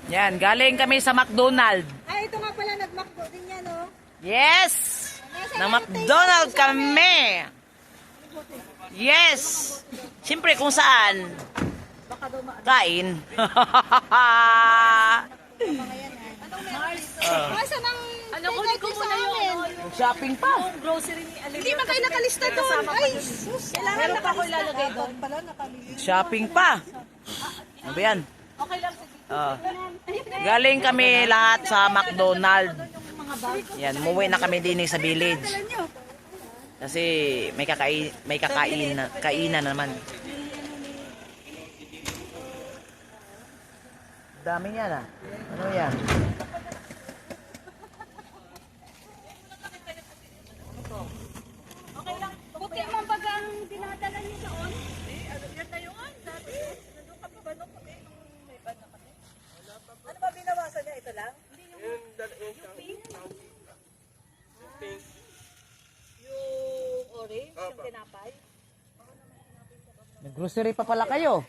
Yan, galing kami sa McDonald's. Ay, ito nga pala, nag-McDo din yan, oh. Yes! Na McDonald's kami. Yes! Siyempre kung saan. Kain. Masa nang kunin ko muna yung Shopping pa. Grocery ni Alin. Hindi ba kayo nakalista doon? Ay, kailangan Meron pa ako ilalagay doon. Shopping pa. Ano ba yan? Okay lang. Galing kami lahat sa McDonald's. Yan, umuwi na kami din sa village. Kasi may kainan naman. Dami yan ah. Ano yan? Okay lang. Buti man bagang dinadala niyo doon. Yan na yun. Dati. Nandun ka pa ba nung kami? May ba na kami? Ano ba binawasan niya? Ito lang? Hindi yung pink. Yung orange, yung tinapay. Nag-grocery pa pala kayo.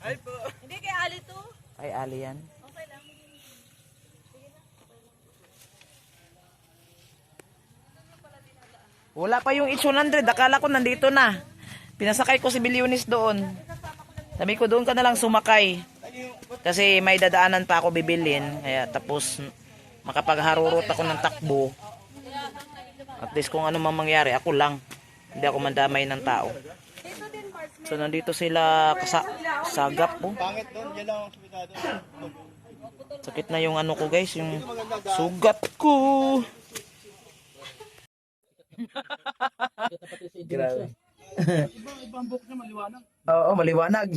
Hindi kay Ali to. Ay, Ali yan. Okay lang. Wala pa yung 800. Akala ko nandito na. Pinasakay ko si Bilyonis doon. Sabi ko doon ka na lang sumakay. Kasi may dadaanan pa ako bibilin. Kaya tapos makapagharurot ako ng takbo. At least kung ano mang mangyari, ako lang. Hindi ako mandamay ng tao. So nandito sila sagap po. Pangit doon, yan lang ang subitado. Sakit na yung ano ko guys, yung sugat ko. Grabe. Ibang book niya maliwanag. Oo, maliwanag.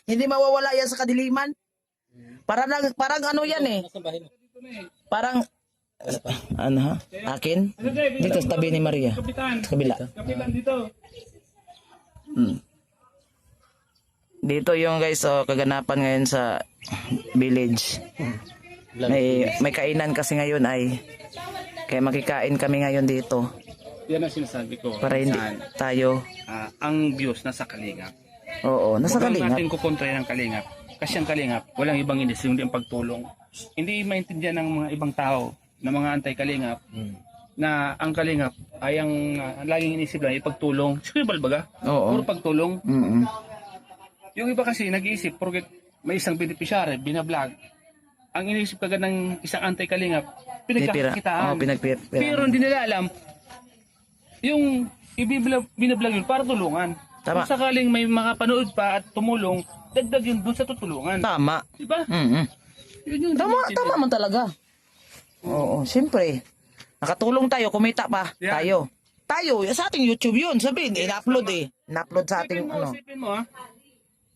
Hindi mawawala yan sa kadiliman. Parang ano yan eh. Parang ano ha? Akin? Dito sa tabi ni Maria. Kapitan, Sa kabila. kapitan dito. Dito yung guys, kaganapan ngayon sa village. May kainan kasi ngayon ay. Kaya makikain kami ngayon dito. Yan ang sinasabi ko. Para hindi tayo. Ang views nasa Kalingap. Oo, nasa Huwag Kalingap. natin kukontra ng Kalingap. Kasi ang Kalingap, walang ibang inisip, hindi ang pagtulong. Hindi maintindihan ng mga ibang tao, ng mga anti-Kalingap, na ang Kalingap ay ang laging inisip lang, ipagtulong. Scribal baga? Oo. Puro pagtulong. Mm-mm. Yung iba kasi nag-iisip, porket may isang beneficiary, binablog. Ang iniisip kagad ng isang anti-Kalingap, pinagkakitaan. Pinagpira. Pero hindi nila alam, yung binablog yun para tulungan. Tama. Kung sakaling may makapanood pa at tumulong, dagdag yun dun sa tutulungan. Tama. Diba? Mm-mm. Yun yung Tama man talaga. Oo, siyempre. Nakatulong tayo, kumita pa Yeah. tayo. Sa ating YouTube yun. Sabihin, in-upload eh. In-upload sa ating ano. Isipin mo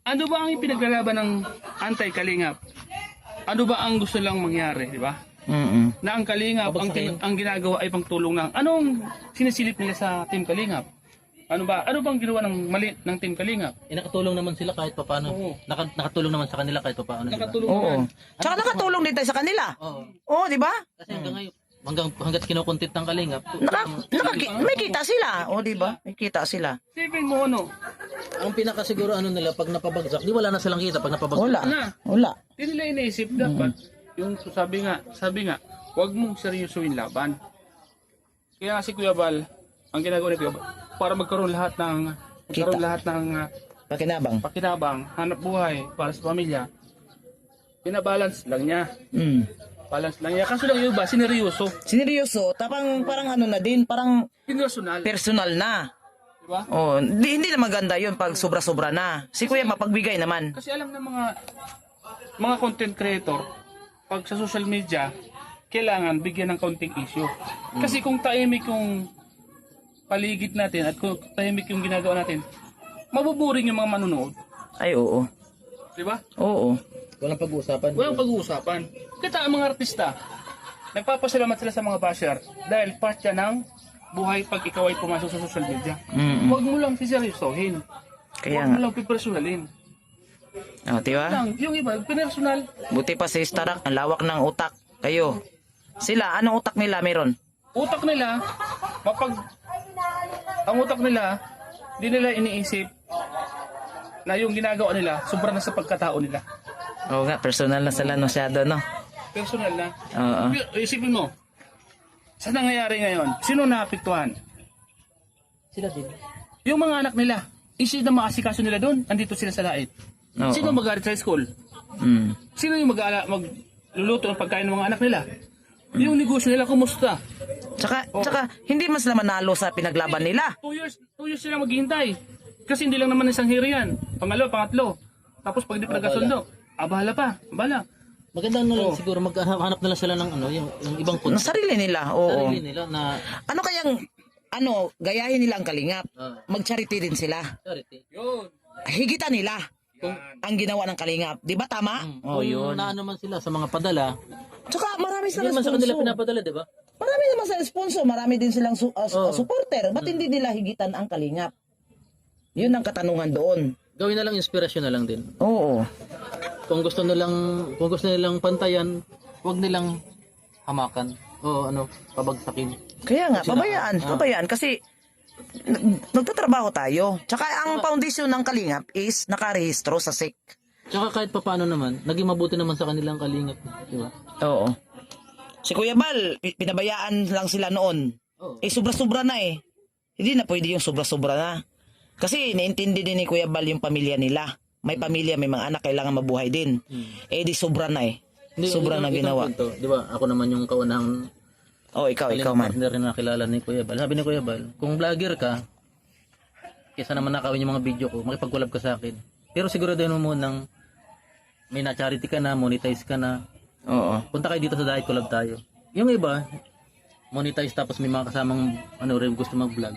ano ba ang ipinaglalaban ng anti-Kalingap? Ano ba ang gusto lang mangyari, di ba? Mm-mm. Na ang Kalingap, ang ginagawa ay pangtulong ng anong sinisilip nila sa Team Kalingap? Ano bang ginawa ng mali ng Team Kalingap? Nakatulong naman sila kahit papaano. Oo. Nakatulong naman sa kanila kahit papaano. Nakatulong Oo. naman. Tsaka nakatulong din tayo sa kanila. Oo. Oo, di ba? Kasi hanggang ngayon, hanggat kinukontent ng Kalingap, May kita sila. Oo, di ba? May kita sila. Isipin mo ang pinakasiguro ano nila pag napabagsak, di wala na silang kita pag napabagsak. Wala. na. Wala. Hindi nila iniisip dapat. Yung sabi nga, huwag mong seryosuin laban. Kaya si Kuya Bal, ang ginagawa ni Kuya Bal, para magkaroon lahat ng Pakinabang. pakinabang, hanap buhay para sa pamilya, pinabalance lang niya. Mm. Balance lang niya. Kaso lang yung iba, sineryoso. Sineryoso. Parang ano na din. Parang Personal. personal na. Diba? Oh, hindi na maganda yun pag sobra-sobra na. Si Kuya mapagbigay naman. Kasi alam ng mga content creator, pag sa social media, kailangan bigyan ng kaunting issue. Kasi kung tahimik yung paligid natin at kung tahimik yung ginagawa natin, mabuburing yung mga manunood. Ay, oo. Diba? Oo. Walang pag-uusapan. Walang pag-uusapan. Kita ang mga artista, nagpapasalamat sila sa mga basher dahil part yan ng buhay pag ikaw ay pumasok sa social media. Mm-mm. Huwag mo lang siseryosohin. Kaya Huwag mo nga. lang pipersonalin. Oh, diba? Lang, yung iba, pinersonal. Buti pa si Starak, ang lawak ng utak. Kayo. Sila, anong utak nila meron? Utak nila, ang utak nila, di nila iniisip na yung ginagawa nila, sobra na sa pagkatao nila. Oo nga, personal na sila masyado, no? Personal na. Oo. Isipin mo, sa nangyayari ngayon, sino naapektuhan? Sila din. Yung mga anak nila. Isip na maasikaso nila doon, andito sila sa lait. Oo. Sino mag-aaral sa school? Mm. Sino yung magluluto ng pagkain ng mga anak nila? Yung negosyo nila, kumusta? Tsaka, hindi mas na manalo sa pinaglaban nila. 2 years sila maghihintay. Kasi hindi lang naman isang hiri yan. Pangalawa, pangatlo. Tapos pag di pa nagkasundo, bahala pa. Bahala. Maganda na lang siguro maghanap na lang sila ng yung ibang Ng konsep. sarili nila, oo. Sarili nila na Ano kayang, gayahin nila ang kalingap. Mag-charity din sila. charity. Yun. Higitan nila kung ang ginawa ng kalingap. Di ba tama? Oh, Kung yun. naano man sila sa mga padala, Tsaka marami hindi silang naman sa kanila sponsor. pinapadala, di ba? Marami naman sa sponsor. Marami din silang supporter. Ba't hindi nila higitan ang kalingap? Yun ang katanungan doon. Gawin na lang inspirasyon na lang din. Oo. Kung gusto nilang pantayan, huwag nilang hamakan o pabagsakin. Kaya nga, pabayaan. Kasi nagtatrabaho tayo. Tsaka ang foundation ng kalingap is nakarehistro sa SEC. Tsaka kahit papaano naman, naging mabuti naman sa kanilang kalingap, di ba? Oo. Si Kuya Bal, pinabayaan lang sila noon. Oo. Sobra-sobra na eh. Hindi na pwede yung sobra-sobra na. Kasi naintindi din ni Kuya Bal yung pamilya nila. May pamilya, may mga anak, kailangan mabuhay din. Di sobra na eh. Sobra na ginawa. Di ba? Ako naman yung kaunahang Ikaw man. partner rin nakilala ni Kuya Bal. Sabi ni Kuya Bal, kung vlogger ka, kesa naman nakawin yung mga video ko, makipag-collab ka sa akin. Pero siguraduhin mo munang may na-charity ka na, monetize ka na. Oo. Punta kayo dito sa Diet Collab tayo. Yung iba, monetize tapos may mga kasamang rin gusto mag-vlog.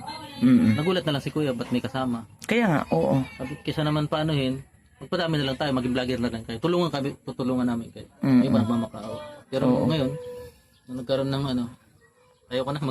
Nagulat na lang si Kuya, ba't may kasama? Kaya nga, oo. Sabi, kesa naman paanuhin, magpadami na lang tayo, maging vlogger na lang kayo. Tutulungan namin kayo. May iba nagmamakaaw. Pero ngayon, nung nagkaroon ng ayaw ko na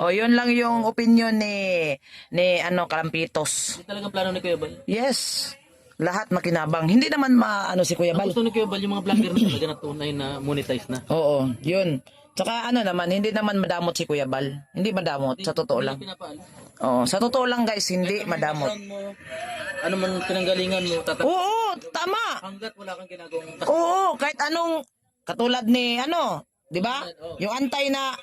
Yun lang yung opinion ni Kalampitos. Hindi talaga plano ni Kuya Bal. Yes. Lahat makinabang. Hindi naman si Kuya Ang Bal. gusto ni Kuya Bal, yung mga vlogger na talaga na tunay na monetize na. Oo, yun. Tsaka hindi naman madamot si Kuya Bal. Hindi madamot, sa totoo lang. Pinapaalam. Oo, sa totoo lang guys, hindi madamot. Ano man pinanggalingan mo, Oo, tama. hanggat wala kang ginagawang Oo, kahit anong, katulad ni di ba? Yung antay na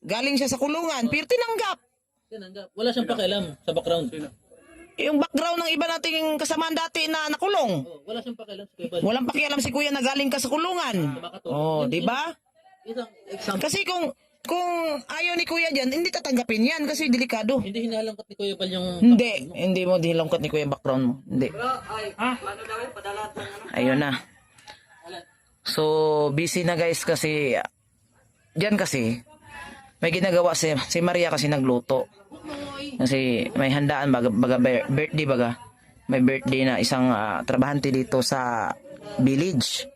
galing siya sa kulungan, pero tinanggap. wala siyang pakialam sa background. Yung background ng iba nating kasamaan dati na nakulong. Wala siyang pakialam sa Kuya Bal. Walang pakialam si Kuya na galing ka sa kulungan. Oh, di ba? Isang example, Kasi kung ayaw ni Kuya diyan, hindi tatanggapin yan kasi delikado. hindi hinalangkat ni Kuya Bal yung Hindi mo dinilangkat ni Kuya background mo. Hindi. Ayun na. So, busy na guys kasi diyan kasi may ginagawa si Maria kasi nagluto. Kasi may handaan birthday baga. May birthday na isang trabahante dito sa village.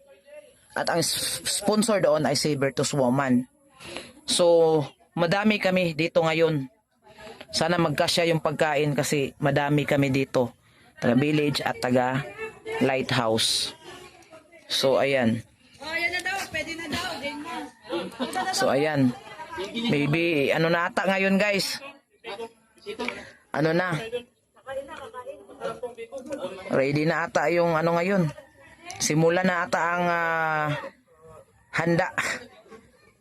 At ang sponsor doon ay Saber to Woman. So, madami kami dito ngayon. Sana magkasya yung pagkain kasi madami kami dito. Taga village at taga lighthouse. So, ayan. Ayan na daw, pwede na daw. So, ayan. Maybe, na ata ngayon guys. Ready na ata yung ngayon. Simula na ata ang handa.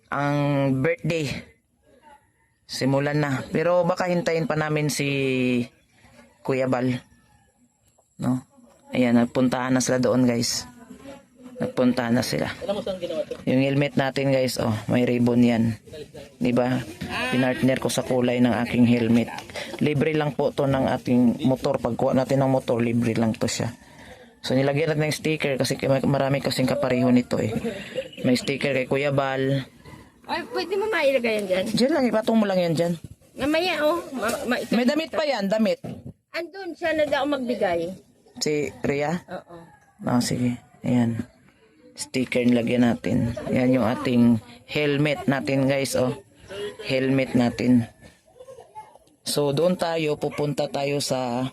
Ang birthday. Simulan na. Pero baka hintayin pa namin si Kuya Bal. No? Ayan, nagpuntahan na sila doon guys. Nagpuntahan na sila. alam mo saan ginawa to? Yung helmet natin guys, may ribbon yan. Diba? Pinartner ko sa kulay ng aking helmet. Libre lang po to ng ating motor. Pagkuha natin ng motor, libre lang to siya. So nilagyan natin ng sticker kasi marami kasing kapareho nito eh. May sticker kay Kuya Bal. Ay, pwede mo mailagay yan dyan. Diyan lang, ipatong mo lang yan dyan. Mamaya, May damit pa yan, damit. andun siya na daw magbigay. Si Rhea? Oo. Sige. Ayan. Sticker nilagyan natin. Ayan yung ating helmet natin guys. Helmet natin. So doon pupunta tayo sa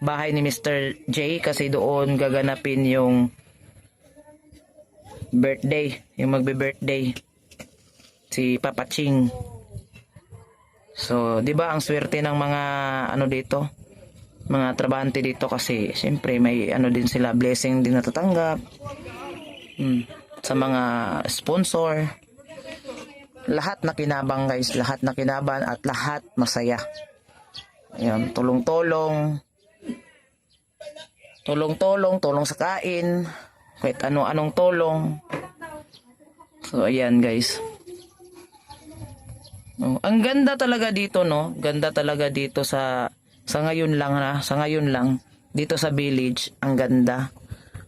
bahay ni Mr. J kasi doon gaganapin yung birthday. Yung magbe-birthday. Si Papa Ching. So, di ba ang swerte ng mga dito? mga trabahante dito kasi siyempre may ano din sila, blessing din natatanggap. Sa mga sponsor. Lahat na kinabang guys, lahat na kinaban at lahat masaya. Ayan, tulong-tulong. Tulong-tulong, tulong sa kain. Kahit ano-anong tulong. So ayan guys. Oh, ang ganda talaga dito, no? Ganda talaga dito sa ngayon lang na, sa ngayon lang dito sa village, ang ganda.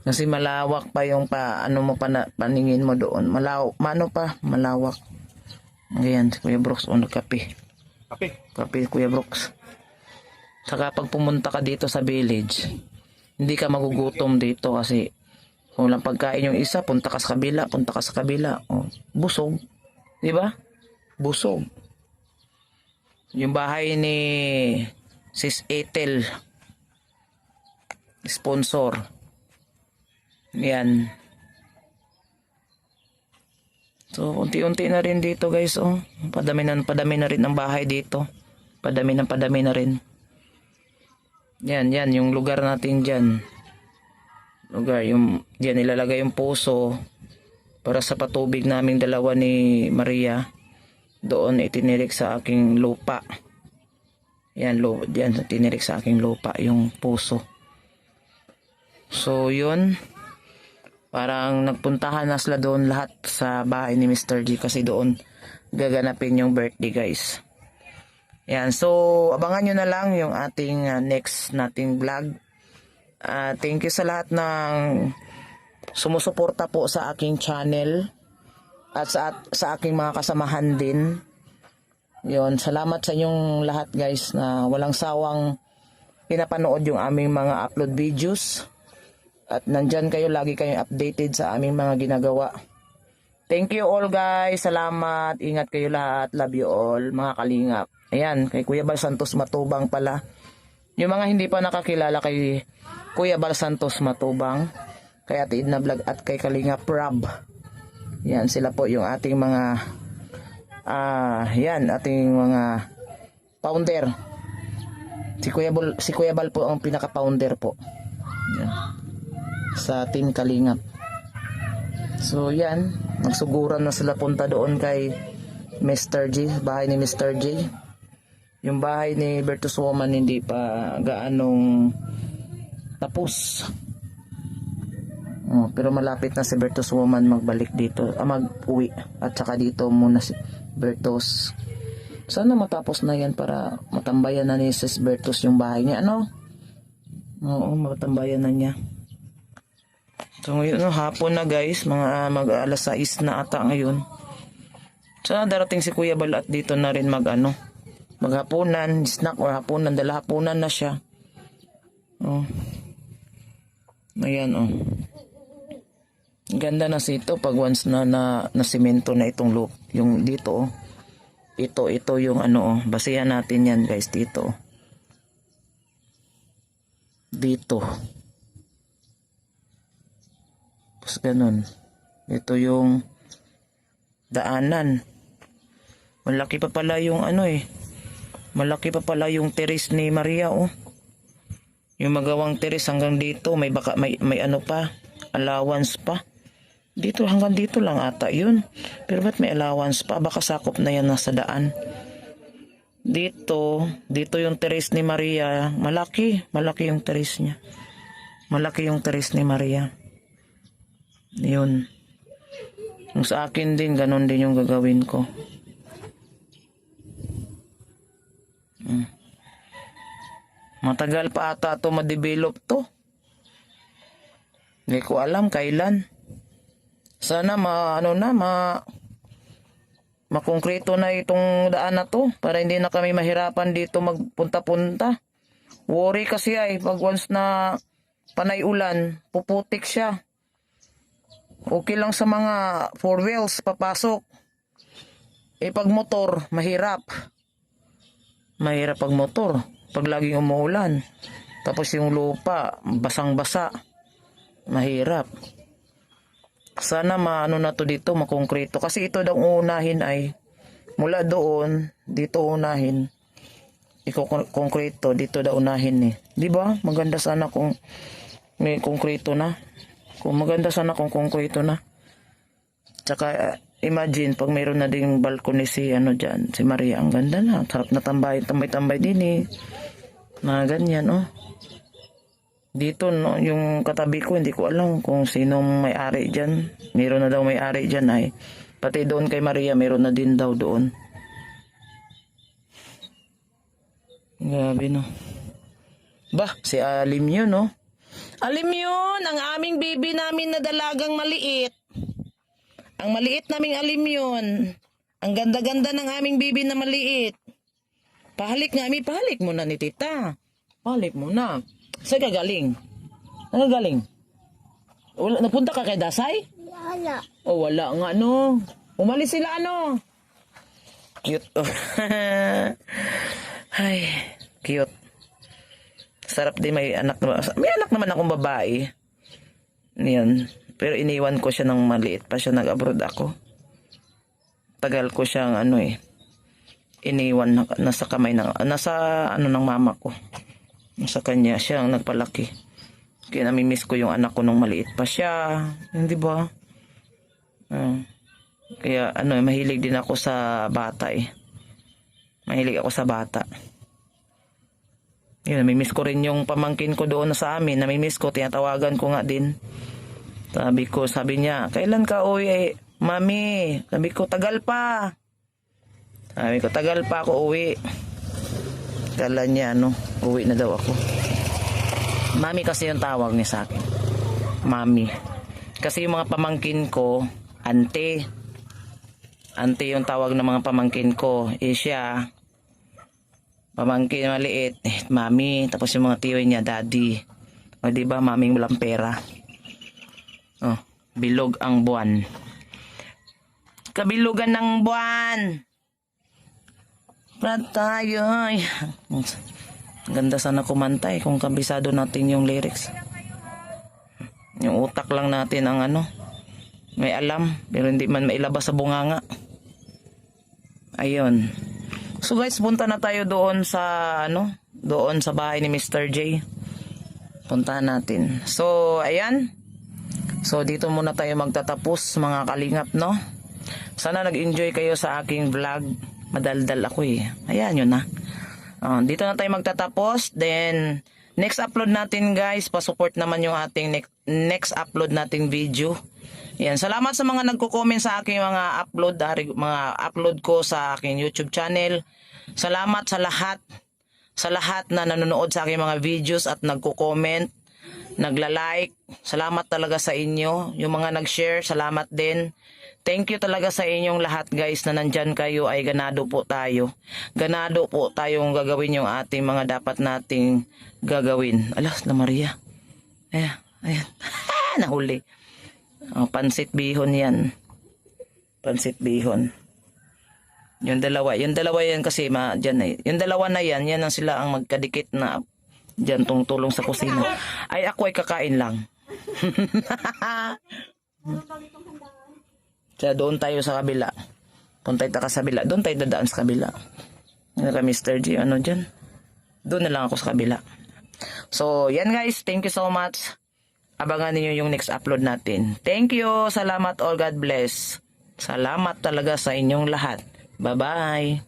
Kasi malawak pa yung ano mo paningin mo doon. Malawak. Ayan, si Kuya Brooks, nagkape. Kape, Kuya Brooks. Saka pag pumunta ka dito sa village, hindi ka magugutom dito kasi kung walang pagkain yung isa, punta ka sa kabila. Oh, busog. Di ba? Busog. Yung bahay ni Sis Ethel, sponsor. Yan. So, unti-unti na rin dito guys, oh. Padami na rin ang bahay dito. Padami na rin. Yan, yung lugar natin dyan. Diyan ilalagay yung puso para sa patubig naming dalawa ni Maria. Doon itinirik sa aking lupa. Yan, diyan itinirik sa aking lupa yung puso. So, yun. Parang nagpuntahan na sila doon lahat sa bahay ni Mr. G kasi doon gaganapin yung birthday guys. Yan, so abangan nyo na lang yung ating next nating vlog. Thank you sa lahat ng sumusuporta po sa aking channel at sa aking mga kasamahan din. Yon, salamat sa inyong lahat guys na walang sawang pinapanood yung aming mga upload videos. At nandyan kayo, lagi kayong updated sa aming mga ginagawa. Thank you all guys. Salamat. Ingat kayo lahat. Love you all mga kalingap. Ayan, kay Kuya Bal Santos Matubang pala. Yung mga hindi pa nakakilala kay Kuya Bal Santos Matubang, kay Ate Edna Vlog at kay Kalingap Rob. Yan, sila po yung ating mga ating mga founder. Si Kuya Bal po ang pinaka-founder po. Yan. Sa Team Kalingap. So yan, nagsuguran na sila punta doon kay Mr. G, bahay ni Mr. J. Yung bahay ni Bertus Woman hindi pa gaanong tapos. Pero malapit na si Bertus Woman magbalik dito, mag-uwi. At saka dito muna si Bertus. Sana matapos na yan para matambayan na ni Sis Bertus yung bahay niya, ano? Oo, matambayan na niya. So ngayon, hapon na guys, mga mag-alas 6 na ata ngayon. So darating si Kuya Bal at dito na rin maghapunan, snack or hapunan, dala hapunan na siya. Ayan, ganda na sito pag once na simento na itong loop, yung dito, ito yung basihan natin yan guys, dito. Tapos ganun. Ito yung daanan. Malaki pa pala yung malaki pa pala yung terrace ni Maria, Yung magawang terrace hanggang dito, may allowance pa. Dito hanggang dito lang ata yun. Pero ba't may allowance pa? Baka sakop na yan nasa daan. Dito yung terrace ni Maria. Malaki yung terrace niya. Malaki yung terrace ni Maria. Yun. Yung sa akin din, ganun din yung gagawin ko. Matagal pa ata ito ma-develop to. Hindi ko alam kailan. Sana makongkrito na itong daan na to para hindi na kami mahirapan dito magpunta-punta. Worry kasi pag once na panay ulan, puputik siya. Okay lang sa mga 4 wheels papasok. Pag motor, mahirap. Mahirap pag motor. Pag laging umuulan. Tapos yung lupa, basang-basa. Mahirap. Sana na to dito, makongkrito. Kasi ito daw unahin mula doon, dito unahin. konkreto dito daw unahin eh. Di ba? Maganda sana kung may konkreto na. Maganda sana kung konkreto na. Tsaka imagine pag mayroon na ding balcony si dyan, si Maria, ang ganda na. Sarap na tambay din eh. Na ganyan oh. Dito no, yung katabi ko hindi ko alam kung sinong may-ari dyan. Mayroon na daw may-ari dyan ay. Pati doon kay Maria mayroon na din daw doon. Grabe no. Bah, si Alim yun no. Alim yun, ang aming baby namin na dalagang maliit. Ang maliit naming Alim yun. Ang ganda-ganda ng aming baby na maliit. Pahalik nga, pahalik mo na ni tita. Pahalik mo na. Saan ka galing? Saan ka galing? Wala, napunta ka kay Dasay? Wala. Oh, wala nga no. Umalis sila ano. Cute. Oh. Ay, cute. Sarap din may anak naman. May anak naman akong babae. Yan. Pero iniwan ko siya nang maliit pa siya. Nag-abroad ako. Tagal ko siyang iniwan nasa kamay ng ng mama ko. Nasa kanya siya ang nagpalaki. Kaya namimiss ko yung anak ko nung maliit pa siya. Hindi ba? Kaya mahilig din ako sa bata eh. Mahilig ako sa bata. Yun, namimiss ko rin yung pamangkin ko doon sa amin. Namimiss ko, tinatawagan ko nga din. Sabi niya, kailan ka uwi eh? Mami, sabi ko, tagal pa. Sabi ko, tagal pa ako uwi. Kala niya, uwi na daw ako. Mami kasi yung tawag niya sa akin. Mami. Kasi yung mga pamangkin ko, ante. Ante yung tawag ng mga pamangkin ko. Siya, pamangkin maliit, mami. Tapos yung mga tiyo niya, daddy. O diba, maming walang pera. Oh, bilog ang buwan. Kabilugan ng buwan. Tayo. Ganda sana kumanta eh, kung kabisado natin yung lyrics. Yung utak lang natin ang may alam, pero hindi man mailabas sa bunganga. Ayun. So guys, punta na tayo doon sa doon sa bahay ni Mr. J. Puntahan natin. So, ayan. So, dito muna tayo magtatapos mga kalingap, no? Sana nag-enjoy kayo sa aking vlog. Madaldal ako eh. Ayan yun na. Dito na tayo magtatapos. Then, next upload natin guys. Pasupport naman yung ating next upload nating video. Yan. Salamat sa mga nagko-comment sa aking mga upload ko sa aking YouTube channel. Salamat sa lahat na nanonood sa aking mga videos at nagko-comment, nagla-like. Salamat talaga sa inyo. Yung mga nag-share, salamat din. Thank you talaga sa inyong lahat guys na nandyan kayo, ay ganado po tayo. Ganado po tayong gagawin yung ating mga dapat nating gagawin. Alas na Maria. Ayan. Nahuli. Pansit bihon yan. Pansit bihon. Yung dalawa yan kasi dyan eh. Yung dalawa na yan ang sila ang magkadikit na dyan tungtulong sa kusina. Ay ako ay kakain lang. Kaya doon tayo sa kabila. Punta tayo sa kabila. Doon tayo dadaan sa kabila. Ka Mr. G, dyan? Doon na lang ako sa kabila. So, yan guys. Thank you so much. Abangan niyo yung next upload natin. Thank you. Salamat all. God bless. Salamat talaga sa inyong lahat. Bye-bye.